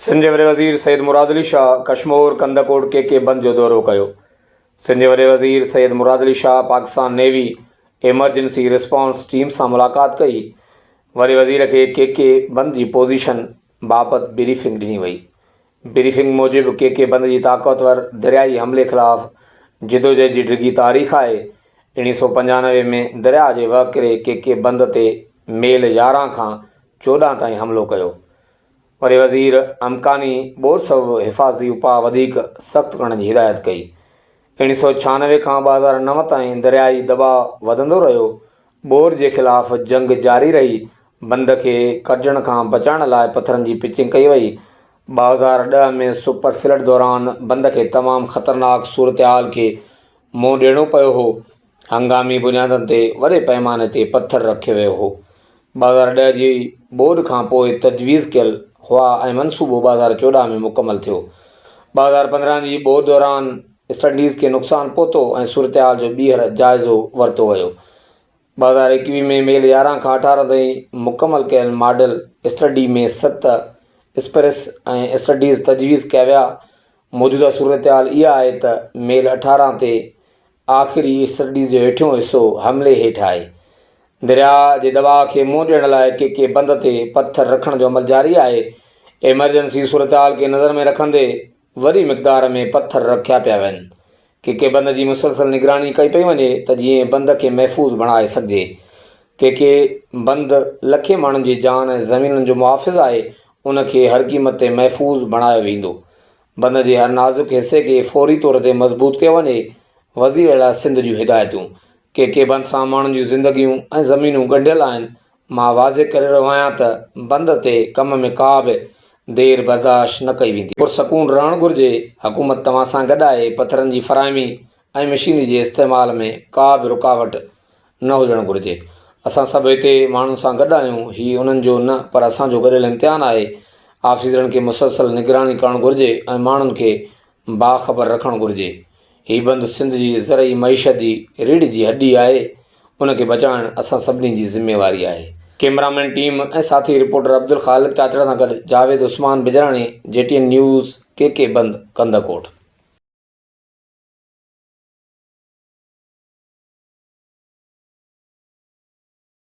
सिंध जे वॾे वज़ीर सैयद मुराद अली शाह कश्मीर कंदकोट के बंद जो दौरो कयो। सिंध जे वॾे वज़ीर Syed Murad Ali Shah Pakistan navy emergency response team सां मुलाक़ात कई। वॾे वज़ीर के बंद की पोज़ीशन बाबति ब्रीफिंग ॾिनी वई। ब्रीफिंग मूजिब के बंद की ताक़तवर दरियाई हमले ख़िलाफ़ जिदोजहद जी डिघी तारीख़ है। 1995 में दरिया के वकिरे के बंद ते मेल 11 खां 14 ताईं हमलो कयो। वॾे वज़ीर अमकानी ॿोर सबबि हिफ़ाज़ती उपाउ वधीक सख़्तु करण जी हिदायत कई। 1996 खां 2009 ताईं दरियाई दबाउ वधंदो रहियो। ॿोर जे ख़िलाफ़ जंग जारी रही। बंद के कढण खां बचाइण लाइ पत्थरनि जी पिचिंग कई वई। 2010 में सुपर फ्लड दौरान बंद के तमामु ख़तरनाक सूरतहाल के मुंहुं ॾियणो पियो हो। हंगामी बुनियादनि ते वॾे पैमाने ते पत्थर रखियो वियो हो। 2010 जी ॿोॾि खां पोइ तजवीज़ कयल हुआ ऐं मनसूबो 2014 में मुकमल थियो। 2015 जी ॿोॾि दौरान स्टडीज़ के नुक़सानु पहुतो ऐं सूरतहाल जो ॿीहर जाइज़ो वरितो वियो। 2021 में मेल 11 खां 18 ताईं मुकमल कयल मॉडल स्टडी में 7 स्पेरिस ऐं स्टडीज़ तजवीज़ कया विया। मौजूदा सूरतहाल इहा आहे त मेल 18 ते आख़िरी स्टडीज़ जो हेठियों हिसो हमले हेठि आहे। दरिया के दबाउ के मुंहुं ॾियण लाइ के बंद ते पत्थर रखण जो अमल जारी है। एमरजेंसी सूरतहाल के नज़र में रखंदे वॾी मिक़दार में पत्थर रखिया पिया वञनि। के बंद की मुसलसल निगरानी कई पई वञे त जीअं बंद के महफ़ूज़ बणाए सघिजे। के बंद लखे माण्हुनि जी जान ऐं ज़मीननि जो मुहाफ़िज़ आहे। उनखे हर क़ीमत ते महफ़ूज़ बणायो वेंदो। बंद जे हर नाज़ुक हिस्से के फौरी तौर ते मज़बूत कयो वञे। वज़ीर अला सिंध जूं हिदायतूं। के बंद सां माण्हुनि जूं ज़िंदगियूं ऐं ज़मीनूं ॻंढियल आहिनि। मां वाज़े करे रहियो आहियां त बंद ते कम में का बि देर बर्दाश्त न कई वेंदी। पुरसकून रहणु घुरिजे। हुकूमत तव्हां सां गॾु आहे। पत्थरनि जी फ़राहमी ऐं मशीनरी जे इस्तेमाल में का बि रुकावट न हुजणु घुरिजे। असां सभु हिते माण्हुनि सां गॾु आहियूं। हीउ उन्हनि जो न पर असांजो गॾियल इम्तिहान आहे। आफ़ीसरनि खे मुसलसल निगरानी करणु घुरिजे ऐं माण्हुनि खे बाख़बर रखणु घुरिजे। हीउ बंदि सिंध जी ज़रई मईशत जी रीढ़ जी हड्डी आहे। उनखे बचाइणु असां सभिनी जी ज़िम्मेवारी आहे। कैमरामैन टीम ऐं साथी रिपोर्टर अब्दुल ख़ालिक चाचड़ा सां गॾु जावेद उस्मान बिजराणी, JTN न्यूज़ के बंद कंदकोट।